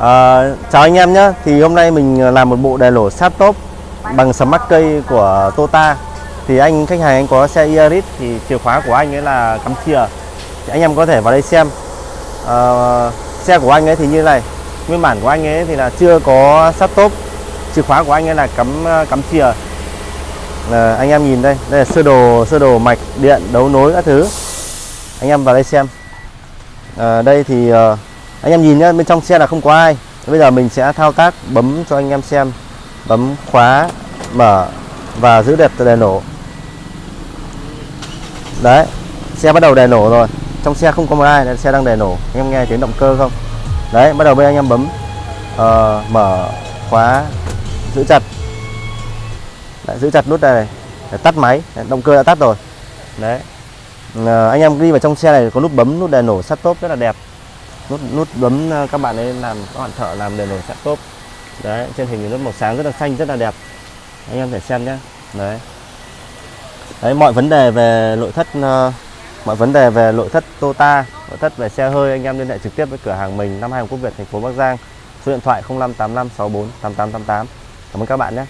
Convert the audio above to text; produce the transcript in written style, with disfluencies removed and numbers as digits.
Chào anh em nhé. Thì hôm nay mình làm một bộ đèn nổ sát top bằng smart cây của Tota. Thì anh khách hàng anh có xe Yaris thì chìa khóa của anh ấy là cắm chìa. Thì anh em có thể vào đây xem. Xe của anh ấy thì như này, nguyên bản của anh ấy thì là chưa có sát top, chìa khóa của anh ấy là cắm chìa. Anh em nhìn đây, đây là sơ đồ mạch điện đấu nối các thứ. Anh em vào đây xem. Đây thì anh em nhìn nhá, bên trong xe là không có ai. Bây giờ mình sẽ thao tác bấm cho anh em xem, bấm khóa, mở và giữ đẹp đèn nổ. Đấy, xe bắt đầu đèn nổ rồi. Trong xe không có một ai, xe đang đèn nổ. Anh em nghe tiếng động cơ không? Đấy, bắt đầu bây anh em bấm mở, khóa, giữ chặt. Đấy, giữ chặt nút đây này để tắt máy. Đấy, động cơ đã tắt rồi. Đấy. Anh em đi vào trong xe này có nút bấm nút đèn nổ sát top rất là đẹp. Nút bấm các bạn ấy làm, các bạn thợ làm đèn nổ sát top. Đấy, trên hình nút màu sáng rất là xanh, rất là đẹp. Anh em thể xem nhé. Đấy. Đấy, mọi vấn đề về nội thất Tota, nội thất về xe hơi, anh em liên hệ trực tiếp với cửa hàng mình, 52 Hồng Quốc Việt, thành phố Bắc Giang. Số điện thoại 0585 64 8888. Cảm ơn các bạn nhé.